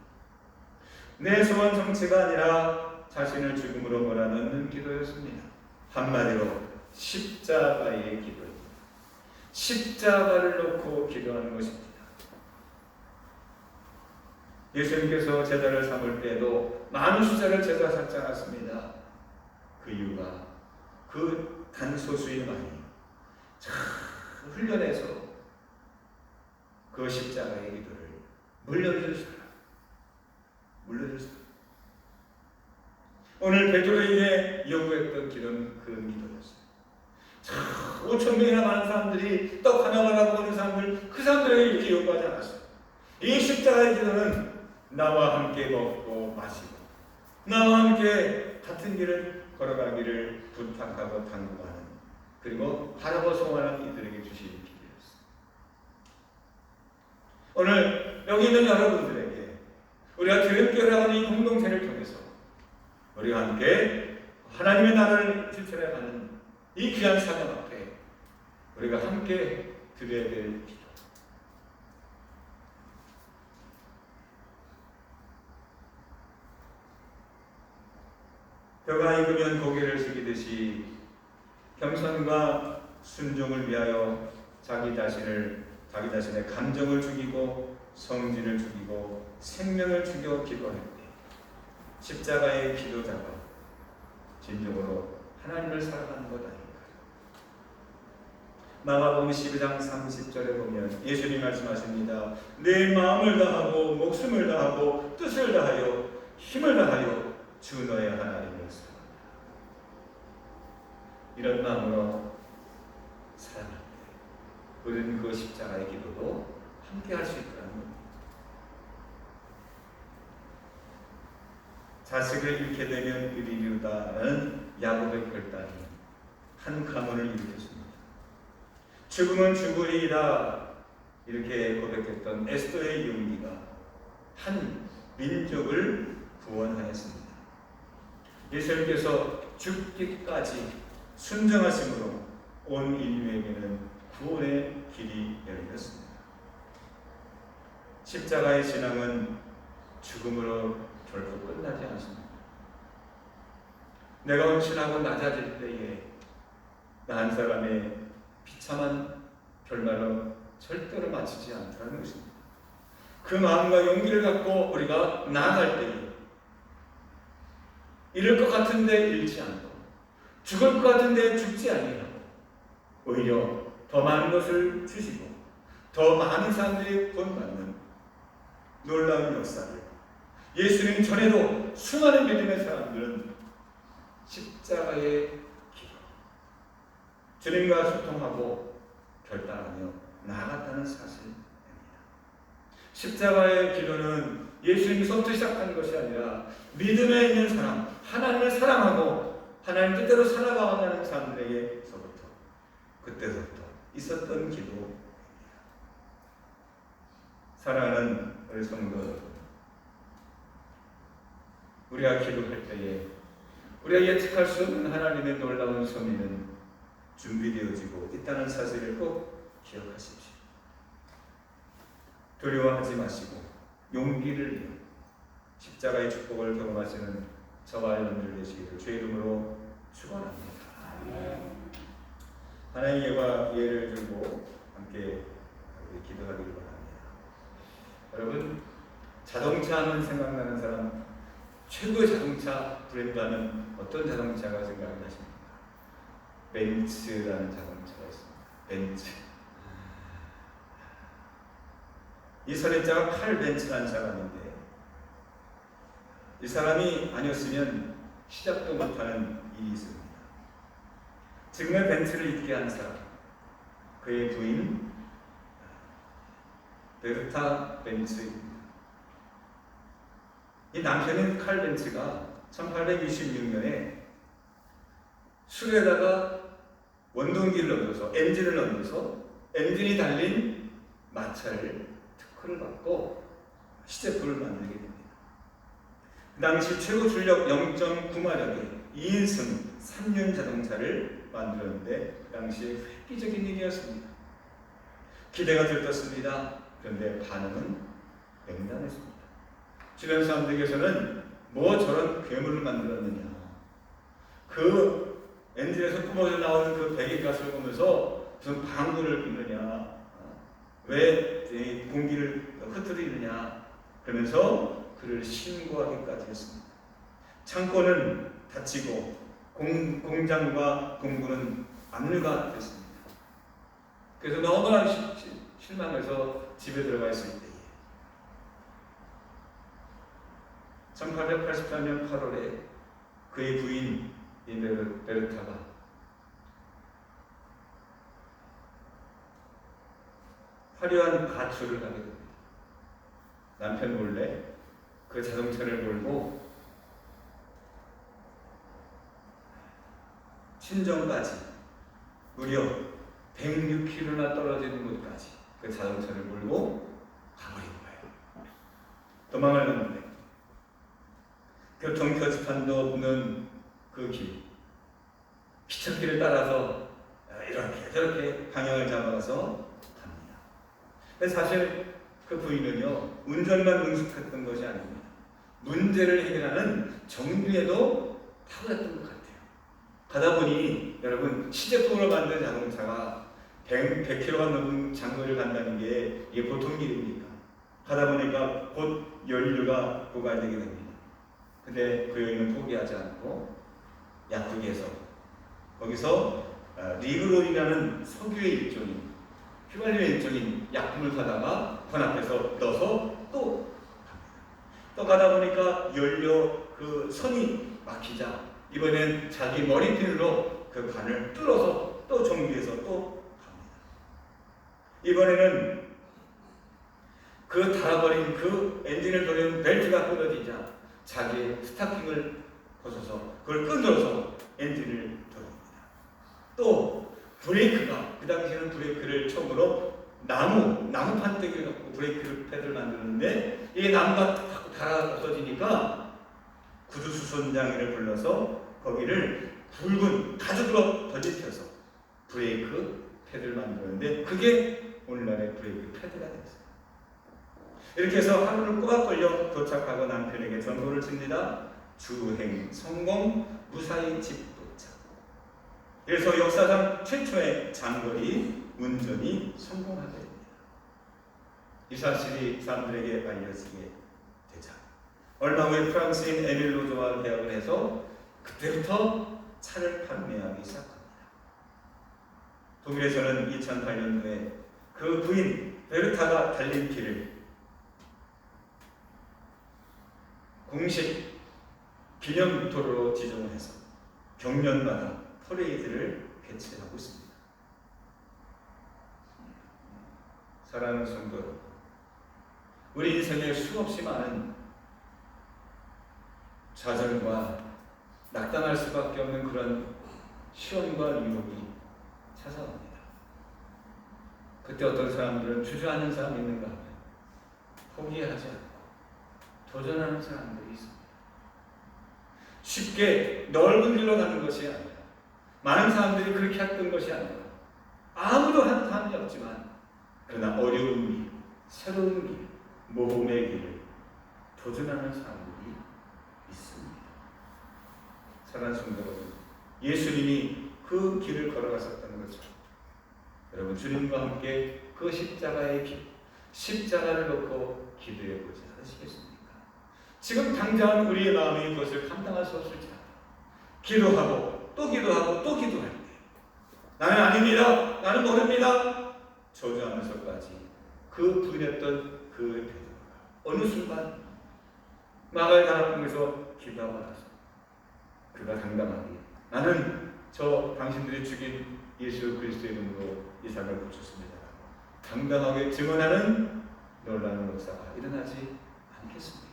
내 소원 성취가 아니라 자신을 죽음으로 몰아넣는 기도였습니다. 한마디로 십자가의 기도입니다. 십자가를 놓고 기도하는 것입니다. 예수님께서 제자를 삼을 때에도 많은 숫자를 제자 삼지 않았습니다. 그 이유가 그 단소수인만이 참 훈련해서 그 십자가의 기도를 물려줄 사람, 오늘 베드로에게 요구했던 기도는 그 기도였어요. 참 5,000명이나 많은 사람들이 떡 하나만 하고 오는 사람들, 그 사람들에게 이렇게 요구하지 않았어요. 이 십자가의 기도는 나와 함께 먹고 마시고 나와 함께 같은 길을 걸어가기를 부탁하고 당부하는, 그리고 바라고 소원하는 이들에게 주시는 기도였어요. 오늘 여기 있는 여러분들에게 우리가 기독교라는 이 공동체를 통해서 우리가 함께 하나님의 나라를 실천해가는 이 귀한 사명 앞에 우리가 함께 드려야 될 기도, 벼가 익으면 고개를 숙이듯이 겸손과 순종을 위하여 자기 자신의 감정을 죽이고 성질을 죽이고 생명을 죽여 기도할 때 십자가의 기도자가 진정으로 하나님을 사랑하는 것 아닌가요? 마가복음 12장 30절에 보면 예수님 말씀하십니다. 내 마음을 다하고 목숨을 다하고 뜻을 다하여 힘을 다하여 주 너의 하나님을 사랑하라. 이런 마음으로 사랑할 때 우리는 그 십자가의 기도도 함께 할 수 있다는 겁니다. 자식을 잃게 되면 의리리우다라는 야곱의 결단이 한 가문을 일으켰습니다. 죽음은 죽으리이다 이렇게 고백했던 에스더의 용기가 한 민족을 구원하였습니다. 예수님께서 죽기까지 순종하심으로 온 인류에게는 구원의 길이 열렸습니다. 십자가의 신앙은 죽음으로 결코 끝나지 않습니다. 내가 헌신하고 낮아질 때에 나 한 사람의 비참한 결말로 절대로 마치지 않다는 것입니다. 그 마음과 용기를 갖고 우리가 나아갈 때에 잃을 것 같은데 잃지 않고 죽을 것 같은데 죽지 아니하고 오히려 더 많은 것을 주시고 더 많은 사람들이 구원받는 놀라운 역사를 예수님 전에도 수많은 믿음의 사람들은 십자가의 길 주님과 소통하고 결단하며 나아갔다는 사실입니다. 십자가의 기도는 예수님께서부터 시작한 것이 아니라 믿음에 있는 사람, 하나님을 사랑하고 하나님 뜻대로 살아가는 사람들에게서부터 그때부터 있었던 기도입니다. 사랑하는 우리 성도 여러분, 우리가 기도할 때에 우리가 예측할 수 없는 하나님의 놀라운 섭리는 준비되어지고 있다는 사실을 꼭 기억하십시오. 두려워하지 마시고 용기를 내어 십자가의 축복을 경험하시는 저와 여러분들 되시기를 주의 이름으로 축원합니다. 하나님의 예와 이해를 주고 함께 우리 기도하기를 바랍니다. 여러분, 자동차 하면 생각나는 사람, 최고의 자동차 브랜드 하면 어떤 자동차가 생각이 나십니까? 벤츠라는 자동차가 있습니다. 벤츠. 이 설립자가 칼 벤츠라는 사람인데 이 사람이 아니었으면 시작도 못하는 일이 있습니다. 지금의 벤츠를 있게 한 사람, 그의 부인 베르타 벤츠입니다. 이 남편인 칼 벤츠가 1826년에 술에다가 원동기를 넣어서 엔진을 넣어서 엔진이 달린 마차를 특허를 받고 시제품을 만들게 됩니다. 그 당시 최고 출력 0.9마력의 2인승 3륜 자동차를 만들었는데 그 당시에 획기적인 일이었습니다. 기대가 들떴습니다. 그런데 반응은 냉담했습니다. 주변 사람들께서는 뭐 저런 괴물을 만들었느냐, 그 엔진에서 뿜어져 나오는 그 배기가스를 보면서 무슨 방구를 뀌느냐, 왜 공기를 흩어지느냐 그러면서 그를 신고하기까지 했습니다. 창고는 닫히고 공장과 공구는 압류가 됐습니다. 그래서 너무나 실망해서 집에 들어가 있을 때에 1883년 8월에 그의 부인 베르타가 화려한 가출을 하게 됩니다. 남편 몰래 그 자동차를 몰고 친정까지 무려 106km나 떨어지는 곳까지 그 자동차를 몰고 가버린 거예요. 도망을 갔는데 교통 표지판도 없는 그 길, 기찻길을 따라서 이렇게 저렇게 방향을 잡아서 갑니다. 사실 그 부인은요, 운전만 능숙했던 것이 아닙니다. 문제를 해결하는 정비에도 탁월했던 것 같아요. 가다 보니 여러분, 시제품으로 만든 자동차가 100km가 넘는 장거리를 간다는 게 이게 보통 일입니까? 가다 보니까 곧 연료가 고갈되게 됩니다. 근데 그 여인은 포기하지 않고 약국에서 거기서 리그론이라는 석유의 일종인 휘발유의 일종인 약품을 사다가 관 앞에서 넣어서 또 갑니다. 또 가다 보니까 연료 그 선이 막히자 이번엔 자기 머리핀으로 그 관을 뚫어서 또 정비해서 또 갑니다. 이번에는 그 닳아버린 그 엔진을 돌리는 벨트가 끊어지자 자기의 스타킹을 벗어서 그걸 끊어서 엔진을 돌립니다. 또 브레이크가, 그 당시에는 브레이크를 처음으로 나무 판때기를 갖고 브레이크 패드를 만드는데 이 나무가 자꾸 닳아 없어지니까 구두수선장인을 불러서 거기를 굵은 가죽으로 덧입혀서 브레이크 패드를 만드는데 그게 오늘날의 브레이크 패드가 됐어요. 이렇게 해서 하루를 꼬박 걸려 도착하고 남편에게 전보를 줍니다. 주행 성공, 무사히 집 도착. 그래서 역사상 최초의 장거리 운전이 성공하게 됩니다. 이 사실이 사람들에게 알려지게 되자 얼마 후에 프랑스인 에밀 로조와 계약을 해서 그때부터 차를 판매하기 시작합니다. 독일에서는 2008년도에 그 부인 베르타가 달린 길을 공식 기념도로로 지정을 해서 경년마다 퍼레이드를 개최하고 있습니다. 사랑하는 성도 여러분, 우리 인생에 수없이 많은 좌절과 낙담할 수밖에 없는 그런 시험과 유혹이 찾아옵니다. 그때 어떤 사람들은 주저하는 사람이 있는가 하면 포기하지 않고 도전하는 사람들이 있습니다. 쉽게 넓은 길로 가는 것이 아니라 많은 사람들이 그렇게 했던 것이 아니라 아무도 한 사람이 없지만 그러나 어려운 길, 새로운 길, 모험의 길을 도전하는 사람들이 있습니다. 사랑하는 성도 여러분, 예수님이 그 길을 걸어가셨다는 거죠. 여러분, 주님과 함께 그 십자가의 길, 십자가를 놓고 기도해 보지 않으시겠습니까? 지금 당장 우리의 마음이 그것을 감당할 수 없을지라도 기도하고 또 기도하고 또 기도할 때 나는 아닙니다, 나는 모릅니다 저주하면서까지 그 부인했던 그 베드로가 어느 순간 마가의 다락방에서 기도하고 나서 그가 당당하게 나는 저 당신들이 죽인 예수 그리스도의 이름으로 이 사람을 고쳤습니다 당당하게 증언하는 놀라운 역사가 일어나지 않겠습니까?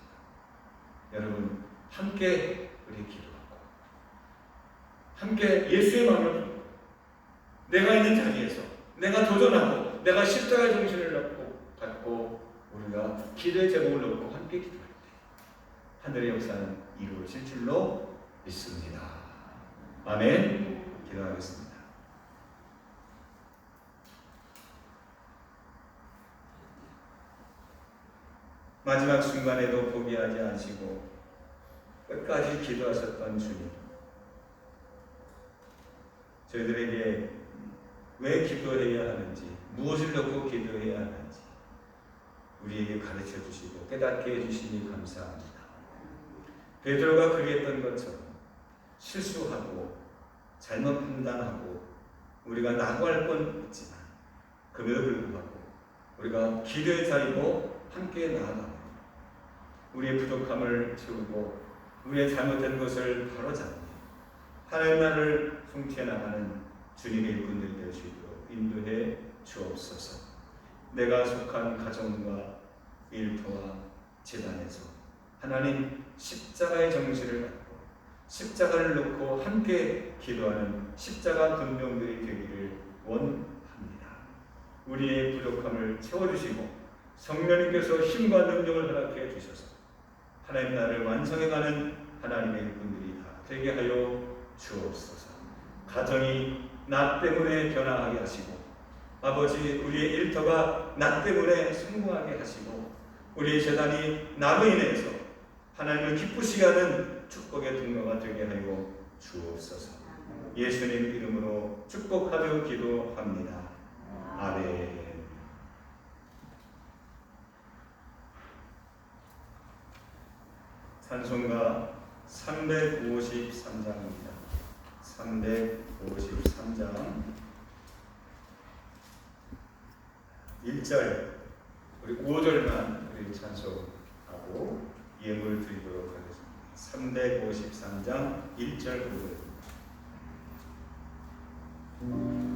여러분, 함께 우리 기도하고 함께 예수의 마음을 품고 내가 있는 자리에서 내가 도전하고 내가 십자가의 정신을 갖고 우리가 기도의 제목을 놓고 함께 기도할 때 하늘의 역사는 이루어질 줄로 믿습니다. 아멘. 기도하겠습니다. 마지막 순간에도 포기하지 않으시고 끝까지 기도하셨던 주님, 저희들에게 왜 기도해야 하는지, 무엇을 놓고 기도해야 하는지 우리에게 가르쳐 주시고 깨닫게 해주시니 감사합니다. 베드로가 그리했던 것처럼 실수하고 잘못 판단하고 우리가 낙오할 뻔 있지만 그럼에도 불구하고 우리가 기도의 자리로 함께 나아가고 우리의 부족함을 채우고 우리의 잘못된 것을 바로잡고 하나님 나라를 성취해 나가는 주님의 일꾼들이 될 수 있도록 인도해 주옵소서. 내가 속한 가정과 일터와 재단에서 하나님 십자가의 정신을 갖고 십자가를 놓고 함께 기도하는 십자가 군병들이 되기를 원합니다. 우리의 부족함을 채워주시고 성령님께서 힘과 능력을 허락해 주셔서 하나님 나라를 완성해가는 하나님의 일꾼들이 다 되게 하여 주옵소서. 가정이 나 때문에 변화하게 하시고 아버지 우리의 일터가 나 때문에 성공하게 하시고 우리의 재단이 나로 인해서 하나님을 기쁘시게 하는 축복의 통로가 되게 하여 주옵소서. 예수님 이름으로 축복하며 기도합니다. 아멘. 찬송가 353장입니다. 353장 1절 우리 5절만 우리 찬송하고 예물 드리도록 하겠습니다. 353장 1절 5절 주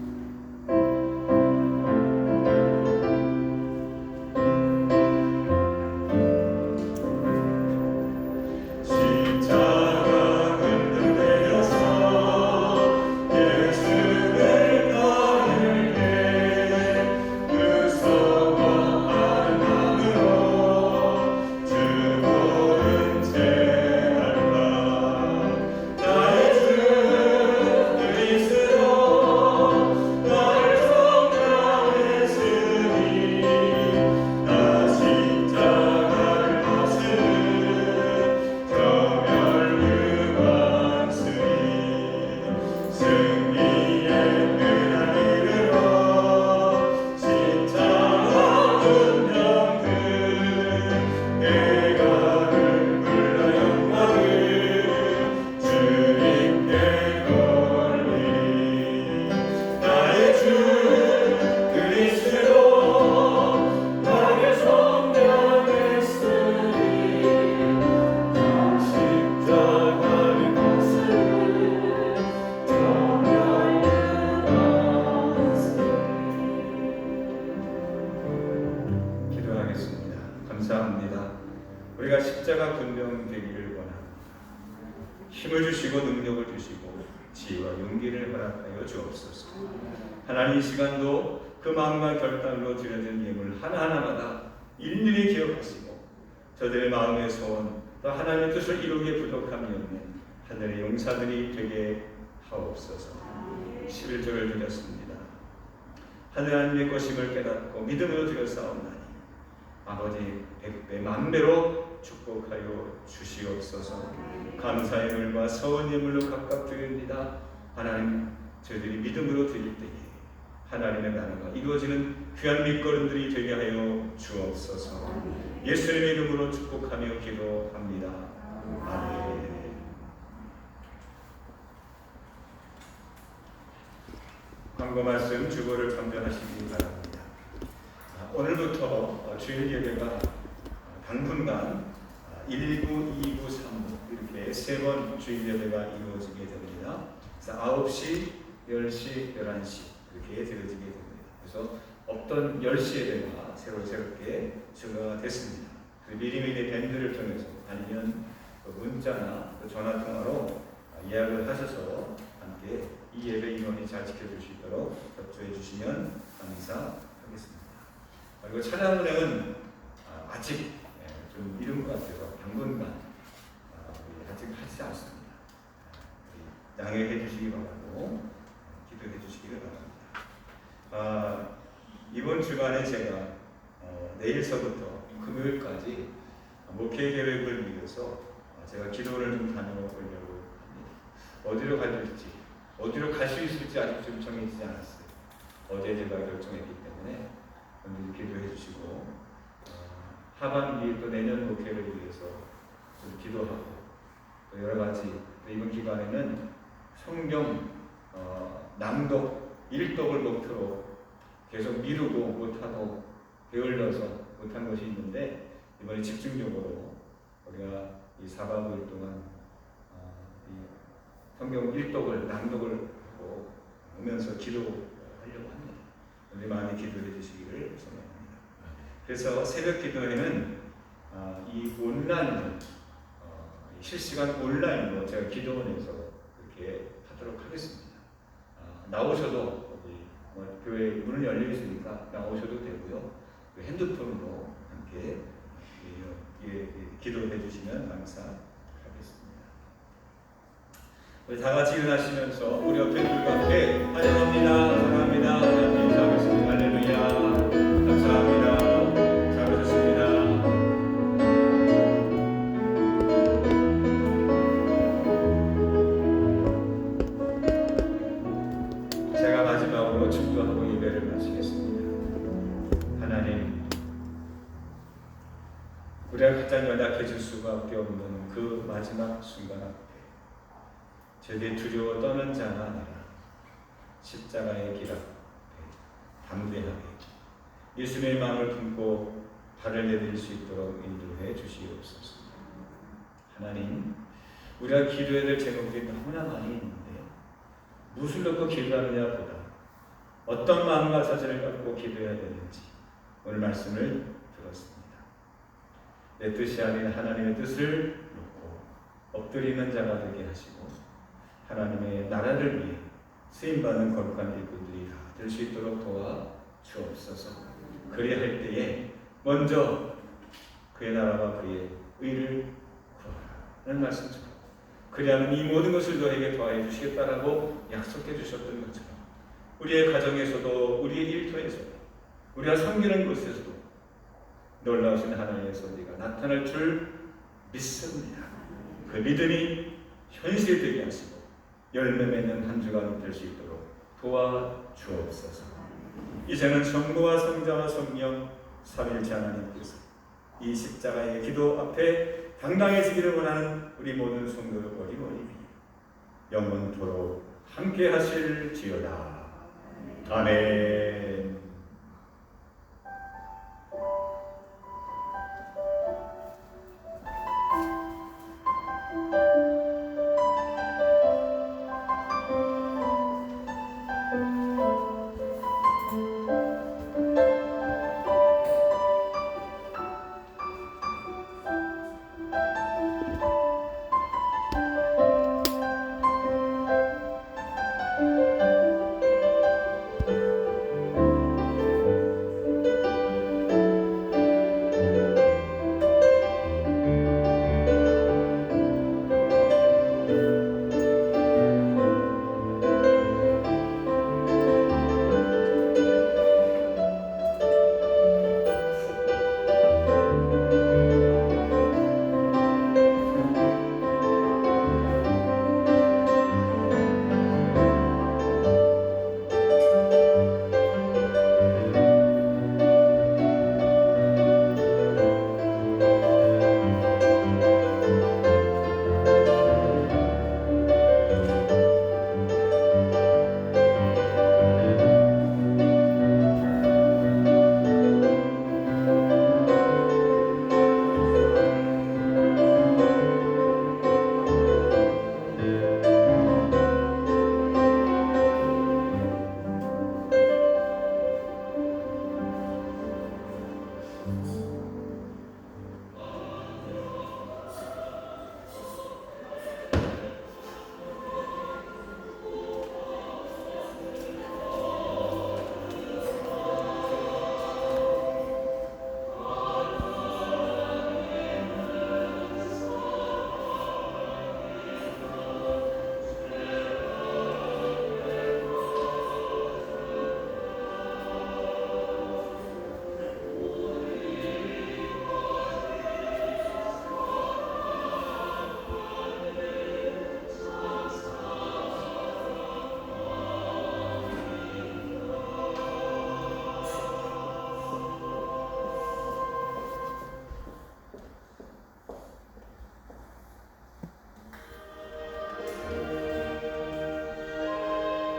십자가 군병 되기를 원합니다. 힘을 주시고 능력을 주시고 지혜와 용기를 허락하여 주옵소서. 하나님, 이 시간도 그 마음과 결단으로 드려진 예물 하나하나마다 일일이 기억하시고 저들의 마음의 소원, 또 하나님의 뜻을 이루기에 부족함이 없는 하늘의 용사들이 되게 하옵소서. 11절을 드렸습니다. 하나님의 것임을 깨닫고 믿음으로 드렸사옵나니 아버지 100배 만배로 축복하여 주시옵소서. 감사의 물과 서원 예물로 각각 드립니다. 하나님, 저희들이 믿음으로 드릴 때에 하나님의 나라가 이루어지는 귀한 밑거름들이 되게 하여 주옵소서. 예수의 이름으로 축복하며 기도합니다. 아멘. 광고 말씀 주보를 참조하시기 바랍니다. 오늘부터 주일 예배가 당분간 1부, 2부, 3부 이렇게 3번 주일 예배가 이루어지게 됩니다. 그래서 9시, 10시, 11시 이렇게 되어지게 됩니다. 그래서 없던 10시 예배가 새롭게 추가가 됐습니다. 미리미리 밴드를 통해서 아니면 문자나 전화 통화로 예약을 하셔서 함께 이 예배 인원이 잘 지켜줄 수 있도록 협조해 주시면 감사하겠습니다. 그리고 찬양 운행은 아직 좀 이른 것 같아서 당분간 아직 하지 않습니다. 양해해 주시기 바라고 기도해 주시기를 바랍니다. 이번 주간에 제가 내일서부터 금요일까지 목회 계획을 위해서 제가 기도를 좀 다녀보려고 합니다. 어디로 갈지, 어디로 갈 수 있을지 아직 좀 정해지지 않았어요. 어제 제가 결정했기 때문에 오늘 기도해 주시고 하반기 또 내년 목회를 위해서 좀 기도하고 또 여러 가지 또 이번 기간에는 성경 낭독, 일독을 목표로 계속 미루고 못하고 게을러서 못한 것이 있는데 이번에 집중적으로 우리가 이 4박 5일 동안 이 성경 일독을 낭독을 하고 오면서 기도하려고 합니다. 우리 많이 기도해 주시기를 소망합니다. 그래서 새벽 기도회는 이 온라인으로 실시간 온라인으로 제가 기도원에서 이렇게 하도록 하겠습니다. 나오셔도 교회 문을 열려 있으니까 나오셔도 되고요. 핸드폰으로 함께 기도해 주시면 감사하겠습니다. 우리 다 같이 일어나시면서 우리 옆에 분과 함께 환영합니다. 사랑합니다. 하나님 인사하겠습니다. 할렐루야. 감사합니다. 잘하셨습니다. 제가 마지막으로 축도하고 예배를 마치겠습니다. 하나님, 우리가 가장 연약해질 수밖에 없는 그 마지막 순간 앞에 저희들이 두려워 떠는 자가 아니라 십자가의 길 앞에 담대하게 예수님의 마음을 품고 발을 내딜 수 있도록 인도해 주시옵소서. 하나님, 우리가 기도해야 될 제목이 너무나 많이 있는데 무엇을 놓고 기도하느냐 보다 어떤 마음과 자세를 갖고 기도해야 되는지 오늘 말씀을 들었습니다. 내 뜻이 아닌 하나님의 뜻을 놓고 엎드리는 자가 되게 하시고 하나님의 나라를 위해 쓰임받는 거룩한 일꾼들이 다 될 수 있도록 도와 주옵소서. 그리할 때에 먼저 그의 나라와 그의 의를 구하라는 말씀처럼 그리하면 이 모든 것을 너에게 더해 주시겠다라고 약속해 주셨던 것처럼 우리의 가정에서도 우리의 일터에서도 우리가 섬기는 곳에서도 놀라우신 하나님의 섭리가 나타날 줄 믿습니다. 그 믿음이 현실되게 하시고 열매 맺는 한 주간 될 수 있도록 도와주옵소서. 이제는 성부와 성자와 성령 삼위일체 하나님께서 이 십자가의 기도 앞에 당당해지기를 원하는 우리 모든 성도들 어리머리 영원토록 함께 하실지어다. 아멘.